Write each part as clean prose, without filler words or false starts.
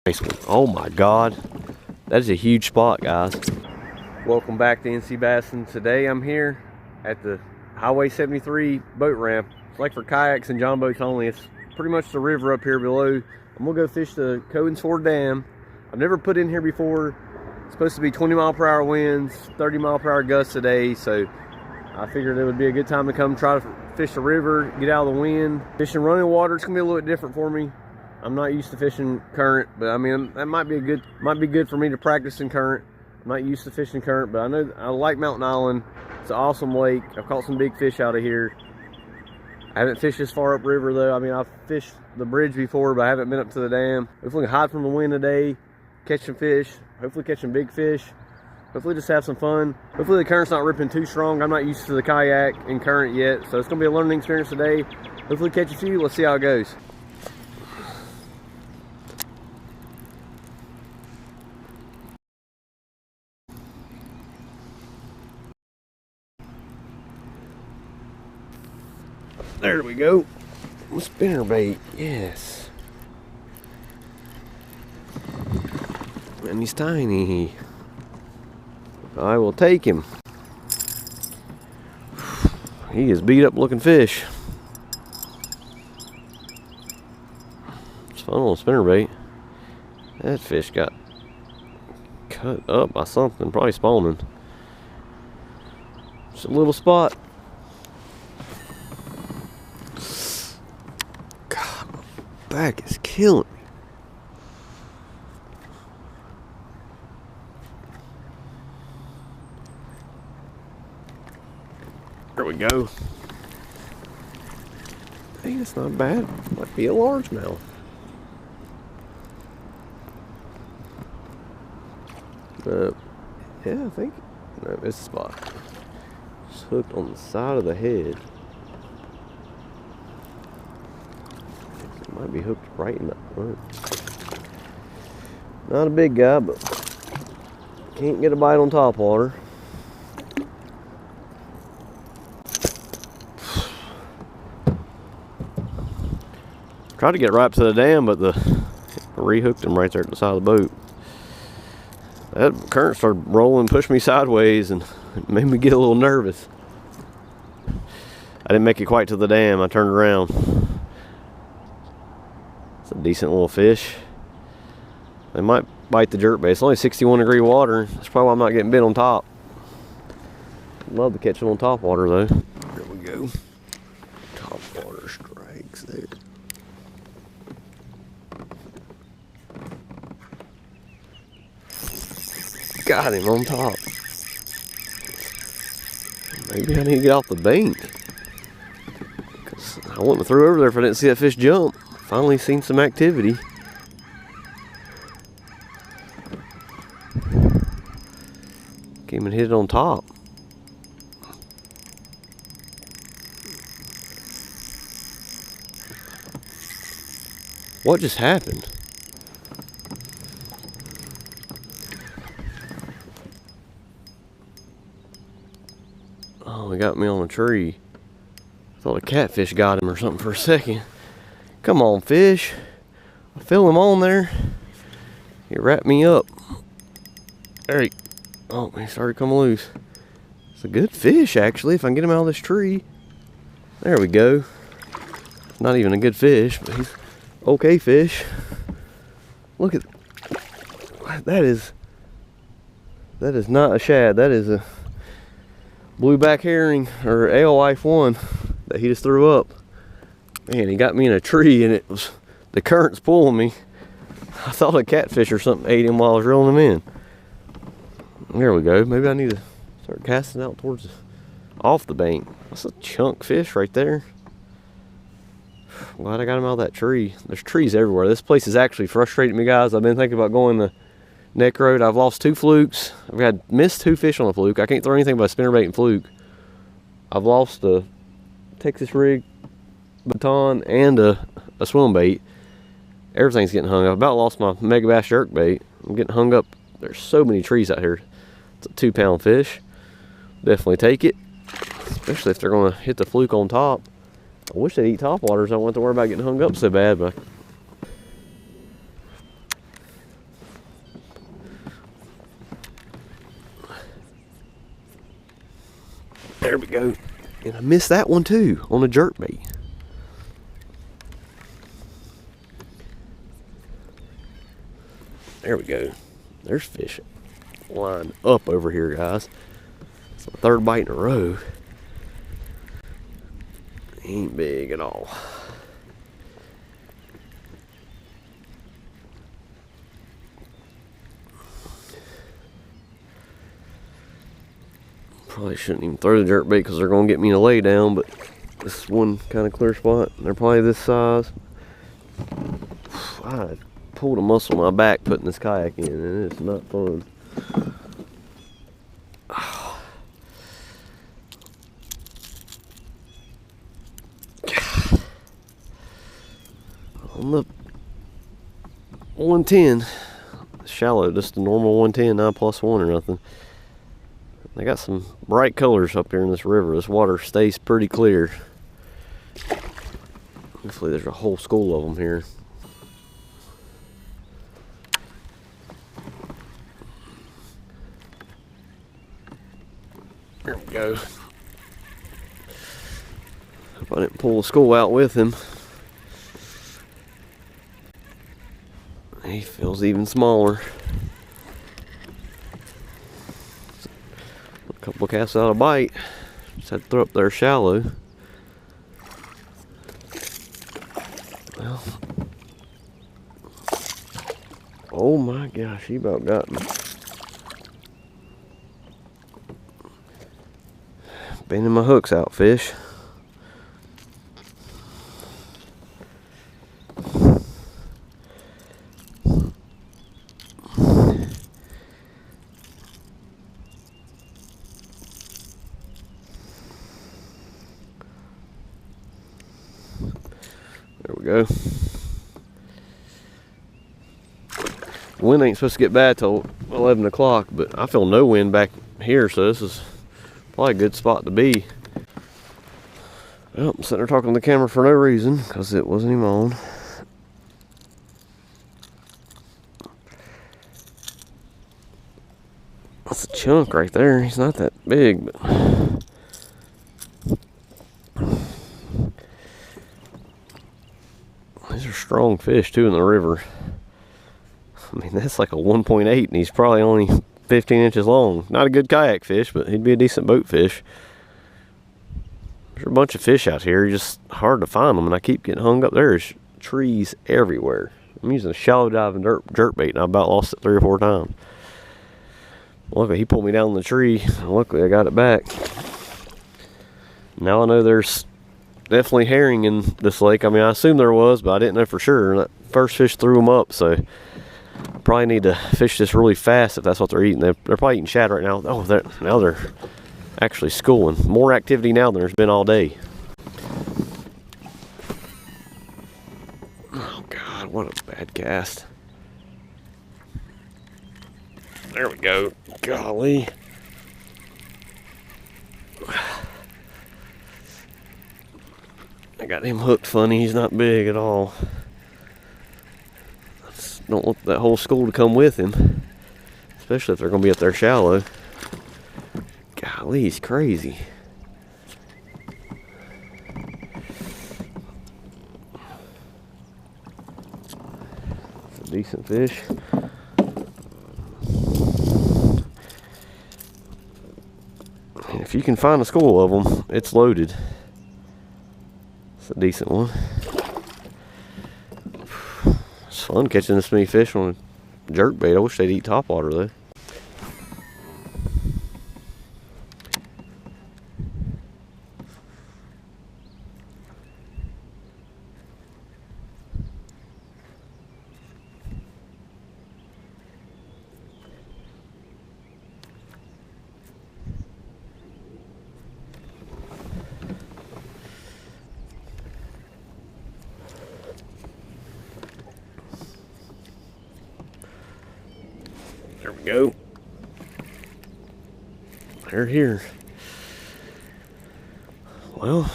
Nice one. Oh my God. That is a huge spot, guys. Welcome back to NC Bassin. Today I'm here at the Highway 73 boat ramp. It's like for kayaks and john boats only. It's pretty much the river up here below. I'm gonna go fish the Codens Ford Dam. I've never put in here before. It's supposed to be 20-mile-per-hour winds, 30-mile-per-hour gusts today, so I figured it would be a good time to come try to fish the river, get out of the wind. Fishing running water, it's gonna be a little bit different for me. I'm not used to fishing current, but I mean, that might be good for me to practice in current. I'm not used to fishing current, but I know I like Mountain Island. It's an awesome lake. I've caught some big fish out of here. I haven't fished this far upriver though. I mean, I've fished the bridge before, but I haven't been up to the dam. Hopefully hide from the wind today, catch some fish, hopefully catch some big fish. Hopefully just have some fun. Hopefully the current's not ripping too strong. I'm not used to the kayak and current yet, so it's gonna be a learning experience today. Hopefully catch a few. Let's see how it goes. There we go. Spinnerbait, yes. And he's tiny. I will take him. He is beat up looking fish. It's fun on a spinnerbait. That fish got cut up by something, probably spawning. Just a little spot. God, my back is killing me. There we go. Hey, that's not bad. Might be a largemouth. Yeah, I think. No, this spot. Just hooked on the side of the head. It might be hooked right in the front. Not a big guy, but can't get a bite on top water. Tried to get right up to the dam, but I rehooked him right there at the side of the boat. That current started rolling, pushed me sideways, and it made me get a little nervous. I didn't make it quite to the dam. I turned around. It's a decent little fish. They might bite the jerkbait. It's only 61-degree water. That's probably why I'm not getting bit on top. I'd love to catch them on top water though. There we go. Top water strikes there. Got him on top. Maybe I need to get off the bank. Cause I wouldn't have threw over there if I didn't see that fish jump. Finally seen some activity. Came and hit it on top. What just happened? Oh, he got me on a tree. Thought a catfish got him or something for a second. Come on, fish. I feel him on there. He wrapped me up. There he... Oh, he started coming loose. It's a good fish, actually, if I can get him out of this tree. There we go. Not even a good fish, but he's okay fish. Look at... That is not a shad. That is a blueback herring, or alewife one, that he just threw up. Man, he got me in a tree, and it was... The current's pulling me. I thought a catfish or something ate him while I was reeling him in. There we go. Maybe I need to start casting out towards off the bank. That's a chunk fish right there. Glad I got him out of that tree. There's trees everywhere. This place is actually frustrating me, guys. I've been thinking about going the neck road. I've lost 2 flukes. I've missed 2 fish on a fluke. I can't throw anything but a spinnerbait and fluke. I've lost a Texas rig baton and a swim bait. Everything's getting hung up. I've about lost my mega bass jerkbait. I'm getting hung up. There's so many trees out here. It's a 2-pound fish. Definitely take it, especially if they're going to hit the fluke on top. I wish they'd eat topwaters. I don't have to worry about getting hung up so bad, but There we go. And I missed that one too on a jerkbait. There we go. There's fish lined up over here, guys. It's my third bite in a row. Ain't big at all. Probably shouldn't even throw the jerkbait because they're going to get me in a lay down, but this is one kind of clear spot. They're probably this size. I pulled a muscle in my back putting this kayak in, and it's not fun. On the 110, shallow, just the normal 110, 9+1 or nothing. They got some bright colors up here in this river. This water stays pretty clear. Hopefully there's a whole school of them here. There we go. Hope I didn't pull the school out with him. He feels even smaller. A couple of casts out of bite. Just had to throw up there shallow. Well, oh my gosh, he about got me. Bending my hooks out, fish. There we go. Wind ain't supposed to get bad till 11 o'clock, but I feel no wind back here, so this is probably a good spot to be. Well, I'm sitting there talking to the camera for no reason, because it wasn't even on. That's a chunk right there. He's not that big, but these are strong fish too in the river. I mean, that's like a 1.8 and he's probably only 15 inches long. Not a good kayak fish, but he'd be a decent boat fish. There's a bunch of fish out here, just hard to find them, and I keep getting hung up. There's trees everywhere. I'm using a shallow diving jerkbait and I about lost it 3 or 4 times. Luckily he pulled me down the tree, and luckily I got it back. Now I know there's definitely herring in this lake. I mean, I assumed there was, but I didn't know for sure. That first fish threw them up, so I probably need to fish this really fast if that's what they're eating. They're probably eating shad right now. Oh, now they're actually schooling. More activity now than there's been all day. Oh God, what a bad cast. There we go. Golly. I got him hooked funny. He's not big at all. Don't want that whole school to come with him, especially if they're going to be up there shallow. Golly, he's crazy. It's a decent fish. And if you can find a school of them, it's loaded. It's a decent one. It's fun catching this many fish on a jerkbait. I wish they'd eat topwater though. There we go. They're here. Well,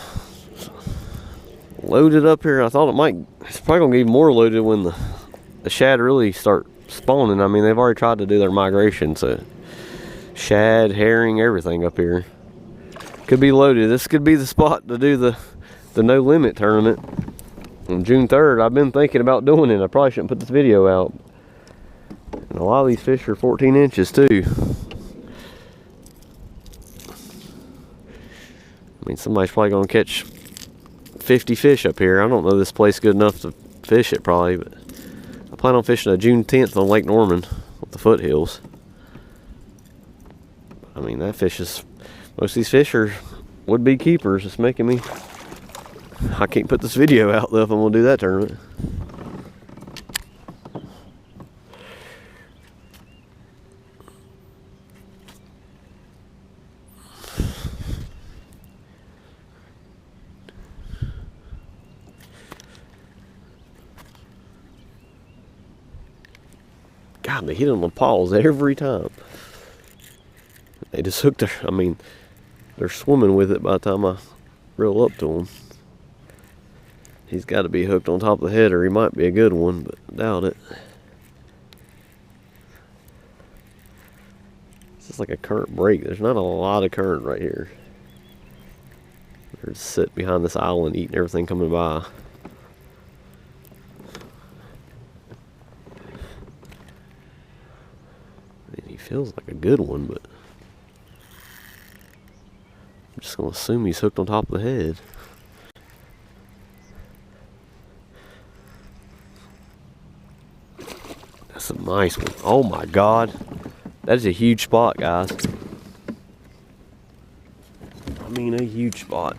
loaded up here. I thought it's probably gonna get even more loaded when the shad really start spawning. I mean, they've already tried to do their migration, so shad, herring, everything up here. Could be loaded. This could be the spot to do the no limit tournament on June 3rd. I've been thinking about doing it. I probably shouldn't put this video out. And a lot of these fish are 14 inches too. I mean, somebody's probably gonna catch 50 fish up here. I don't know this place good enough to fish it probably, but I plan on fishing a June 10th on Lake Norman with the foothills. I mean, that fish is, most of these fish are would-be keepers. It's making me, I can't put this video out though if I'm gonna do that tournament. God, they hit on the paws every time. They just hooked their, I mean, they're swimming with it by the time I reel up to him. He's got to be hooked on top of the head, or he might be a good one, but I doubt it. This is like a current break. There's not a lot of current right here. They're just sitting behind this island eating everything coming by. He feels like a good one, but I'm just gonna assume he's hooked on top of the head. That's a nice one. Oh my God, that is a huge spot, guys. I mean, a huge spot.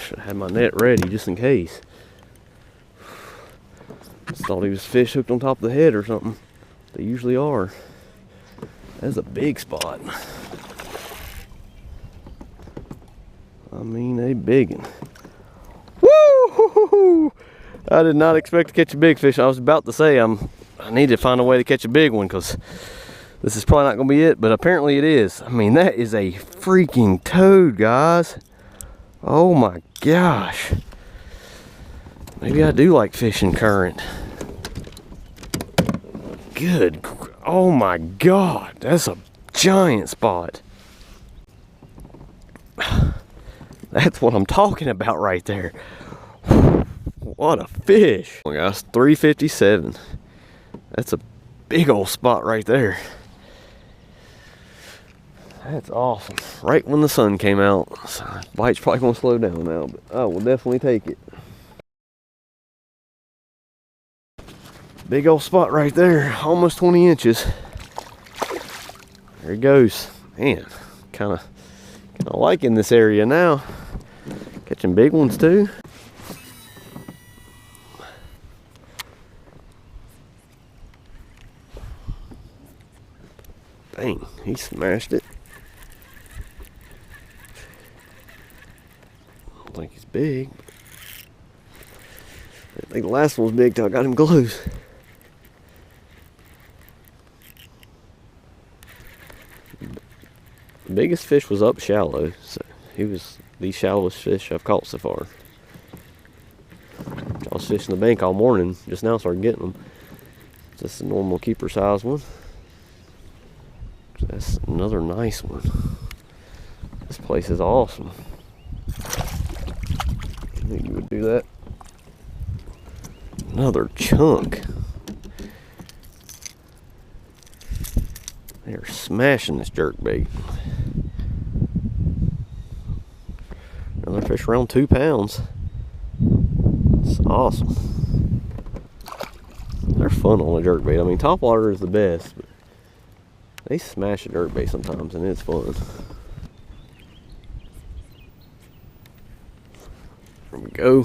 Should have had my net ready just in case. Just thought he was fish hooked on top of the head or something. They usually are. That's a big spot. I mean, a big one. Woo! I did not expect to catch a big fish. I was about to say I need to find a way to catch a big one, because this is probably not going to be it, but apparently it is. I mean, that is a freaking toad, guys. Oh my gosh. Maybe I do like fishing current. Good. Oh my God. That's a giant spot. That's what I'm talking about right there. What a fish. Oh, guys, 357. That's a big old spot right there. That's awesome. Right when the sun came out. So bite's probably going to slow down now, but I will definitely take it. Big old spot right there, almost 20 inches. There he goes. Man, kind of liking this area now. Catching big ones too. Dang, he smashed it. I don't think he's big. I think the last one was big till I got him close. The biggest fish was up shallow, so he was the shallowest fish I've caught so far. I was fishing the bank all morning, just now started getting them. Just a normal keeper size one. That's another nice one. This place is awesome. I knew you would do that. Another chunk. They're smashing this jerkbait. Another fish around 2 pounds. It's awesome. They're fun on a jerkbait. I mean, topwater is the best, but they smash a jerkbait sometimes, and it's fun. There we go.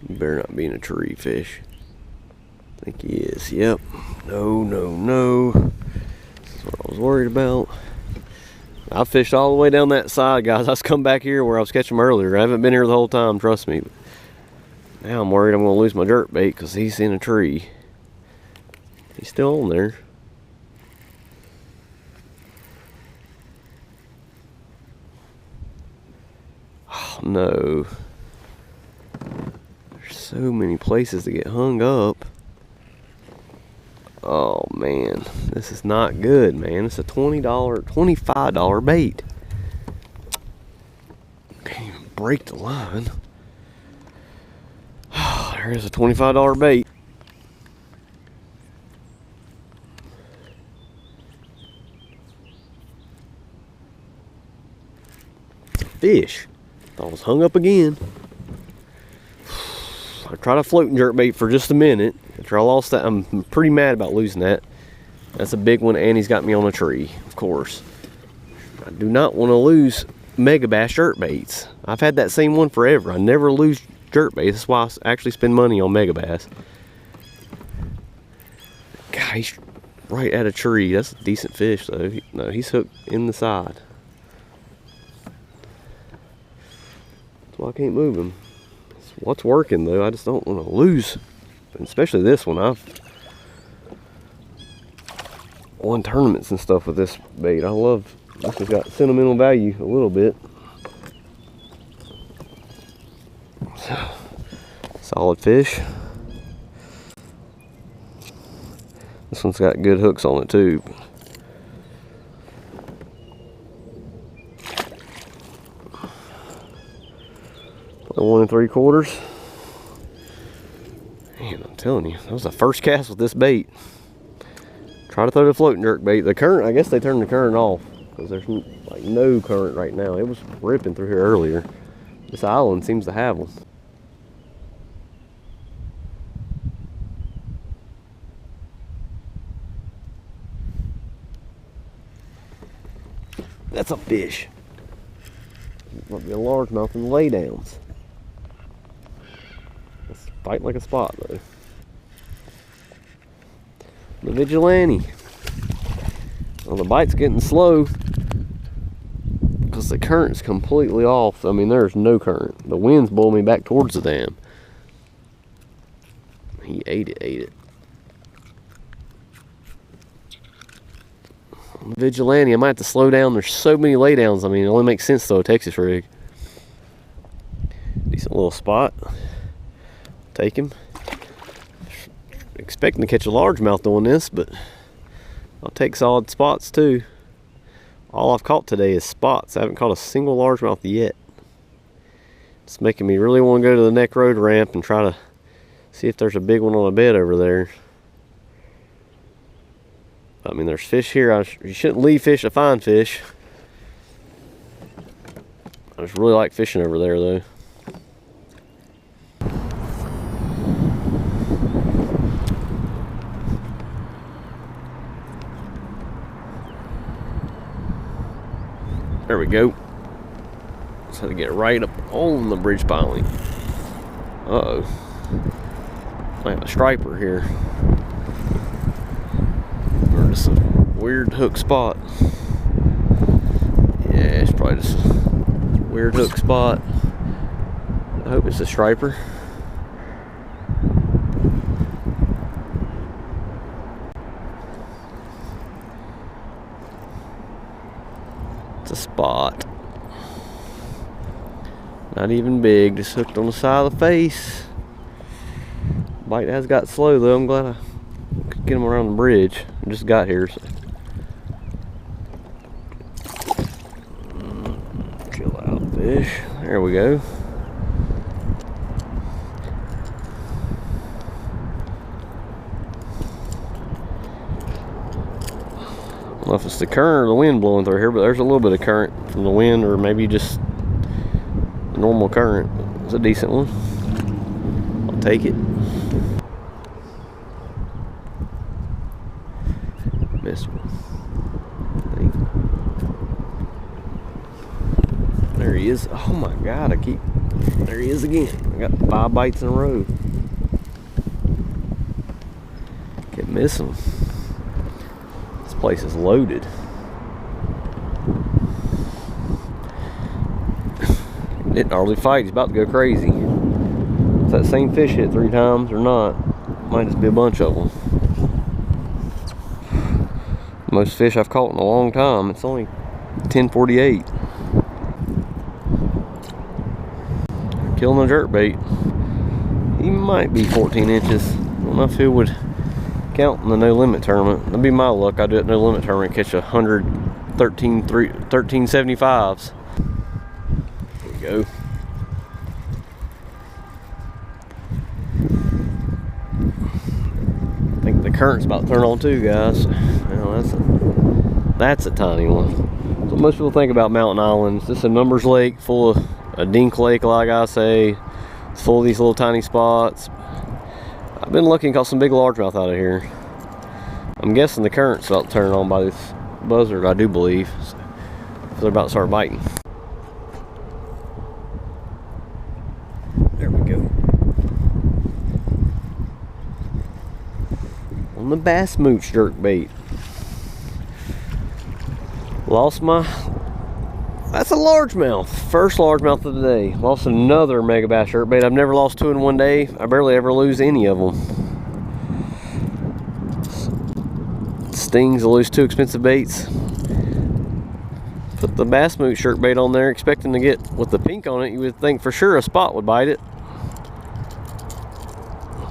You better not be in a tree, fish. I think he is. Yep. No, no, no. This is what I was worried about. I fished all the way down that side, guys. I was come back here where I was catching them earlier. I haven't been here the whole time, trust me. But now I'm worried I'm going to lose my jerkbait because he's in a tree. He's still on there. Oh, no. There's So many places to get hung up. Oh man, this is not good, man. It's a $20, $25 bait. Can't even break the line. There's a $25 bait. Fish. Thought it was hung up again. I tried a floating jerkbait for just a minute. After I lost that, I'm pretty mad about losing that. That's a big one, and he's got me on a tree, of course. I do not want to lose Mega Bass jerkbaits. I've had that same one forever. I never lose jerkbaits. That's why I actually spend money on Mega Bass. God, he's right at a tree. That's a decent fish, though. No, he's hooked in the side. That's why I can't move him. It's what's working, though. I just don't want to lose. Especially this one. I've won tournaments and stuff with this bait. I love this. Has got sentimental value a little bit. Solid fish. This one's got good hooks on it too. Play 1 3/4. Man, I'm telling you, that was the first cast with this bait. Try to throw the floating jerk bait. The current, I guess they turned the current off because there's like no current right now. It was ripping through here earlier. This island seems to have them. That's a fish. Might be a largemouth in the laydowns. It's fighting like a spot though. The vigilante. Well, the bite's getting slow because the current's completely off. I mean, there's no current. The wind's blowing me back towards the dam. He ate it. Vigilante, I might have to slow down. There's so many laydowns. I mean, it only makes sense though, a Texas rig. Decent little spot. Take him. Expecting to catch a largemouth doing this, but I'll take solid spots too. All I've caught today is spots. I haven't caught a single largemouth yet. It's making me really want to go to the neck road ramp and try to see if there's a big one on a bed over there. I mean, there's fish here. You shouldn't leave fish to find fish. I just really like fishing over there though. There we go. Just had to get right up on the bridge piling. Uh-oh. I have a striper here. Or just a weird hook spot. Yeah, it's probably just a weird hook spot. I hope it's a striper. It's a spot. Not even big, just hooked on the side of the face. Bite has got slow though. I'm glad I could get him around the bridge. I just got here, so. Chill out, fish. There we go. I don't know if it's the current or the wind blowing through here, but there's a little bit of current from the wind, or maybe just a normal current. It's a decent one. I'll take it. Missed one. There he is. Oh my God, there he is again. I got 5 bites in a row. Kept missing them. This place is loaded. Didn't hardly fight. He's about to go crazy. If that same fish hit 3 times or not, might just be a bunch of them. Most fish I've caught in a long time. It's only 10:48. Killing a jerkbait. He might be 14 inches. I don't know if he would count in the no limit tournament. That'd be my luck. I do it in no limit tournament, catch 1375s. There we go. I think the current's about to turn on too, guys. Well, that's a tiny one. So most people think about Mountain Islands. This is a numbers lake full of a dink lake, like I say. It's full of these little tiny spots. I've been looking, caught some big largemouth out of here. I'm guessing the current's about to turn on by this buzzard, I do believe. So they're about to start biting. There we go. On the bass mooch jerk bait. Lost my, that's a largemouth. First largemouth of the day. Lost another mega bass jerk bait. I've never lost two in one day. I barely ever lose any of them. Stings to lose two expensive baits. Put the bass mooch jerk bait on there, expecting to get, with the pink on it, you would think for sure a spot would bite it.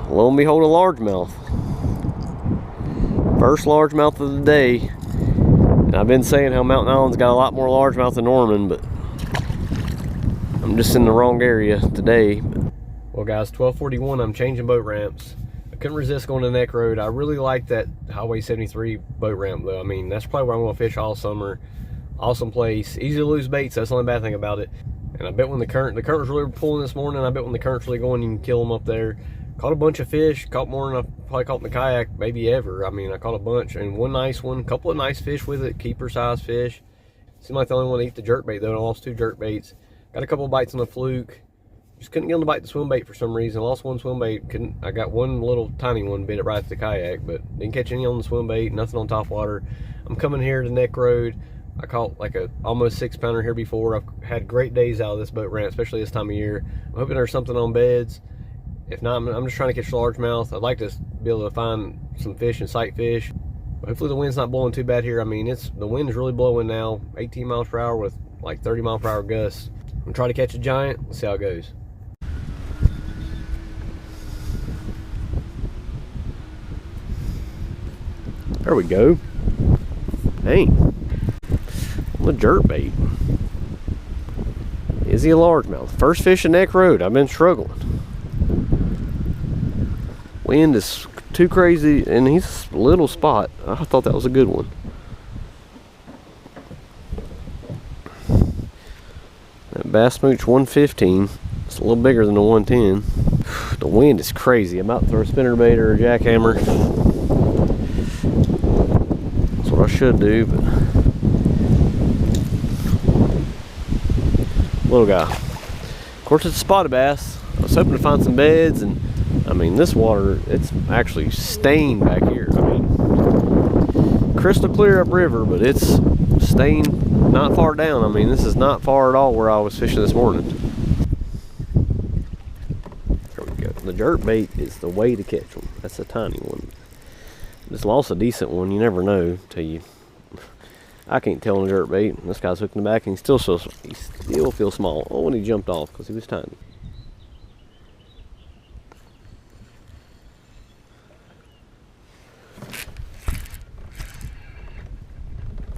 Lo and behold, a largemouth. First largemouth of the day. And I've been saying how Mountain Island's got a lot more largemouth than Norman, but I'm just in the wrong area today. Well guys, 12:41, I'm changing boat ramps. I couldn't resist going to Neck Road. I really like that Highway 73 boat ramp though. I mean, that's probably where I'm gonna fish all summer. Awesome place, easy to lose baits, that's the only bad thing about it. And I bet when the current was really pulling this morning, I bet when the current's really going, you can kill them up there. Caught a bunch of fish, caught more than I probably caught in the kayak maybe ever. I mean, I caught a bunch, and one nice one, couple of nice fish with it, keeper size fish. Seemed like the only one to eat the jerk bait though, and I lost two jerk baits. Got a couple of bites on the fluke. Just couldn't get them to bite the swim bait for some reason. Lost one swim bait. I got one little tiny one, bit it right at the kayak, but didn't catch any on the swim bait, nothing on top water. I'm coming here to Neck Road. I caught like a almost 6-pounder here before. I've had great days out of this boat ramp, especially this time of year. I'm hoping there's something on beds. If not, I'm just trying to catch largemouth. I'd like to be able to find some fish and sight fish. But hopefully the wind's not blowing too bad here. I mean, the wind is really blowing now, 18 miles per hour with like 30 mile per hour gusts. I'm gonna try to catch a giant. Let's see how it goes. There we go. Dang. On the jerk bait. Is he a largemouth? First fish in Neck Road. I've been struggling. Wind is too crazy, and he's a little spot. I thought that was a good one. That bass mooch 115. It's a little bigger than the 110. The wind is crazy. I'm about to throw a spinnerbait or a jackhammer. That's what I should do, but little guy. Of course, it's a spotted bass. I was hoping to find some beds, and I mean, this water, it's actually stained back here. I mean, crystal clear upriver, but it's stained not far down. I mean, this is not far at all where I was fishing this morning. There we go. The jerk bait is the way to catch them. That's a tiny one. Just lost a decent one. You never know till you. I can't tell on a jerk bait. This guy's hooking the back, and he still feels small. Oh, and he jumped off because he was tiny.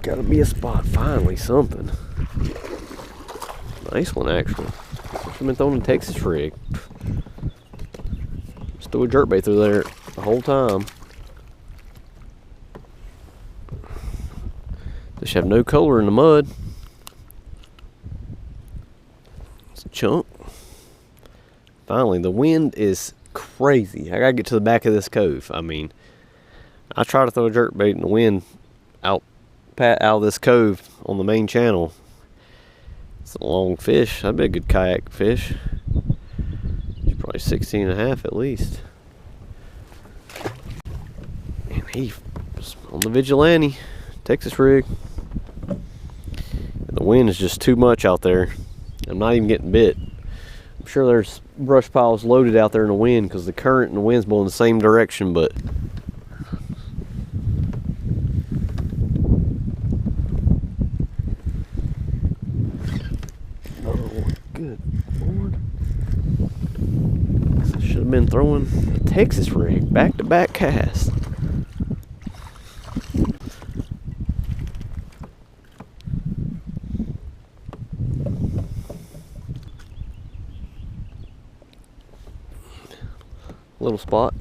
Gotta be a spot finally, something. Nice one, actually. I've been throwing a Texas rig. Just threw a jerkbait through there the whole time. Just have no color in the mud. It's a chunk. Finally, the wind is crazy. I gotta get to the back of this cove. I mean, I try to throw a jerkbait in the wind out of this cove on the main channel. It's a long fish. That'd be a good kayak fish. He's probably 16 and a half at least. And he was on the Vigilante Texas rig. And the wind is just too much out there. I'm not even getting bit. I'm sure there's brush piles loaded out there in the wind because the current and the wind's blowing the same direction, but been throwing a Texas rig, back-to-back cast. Little spot.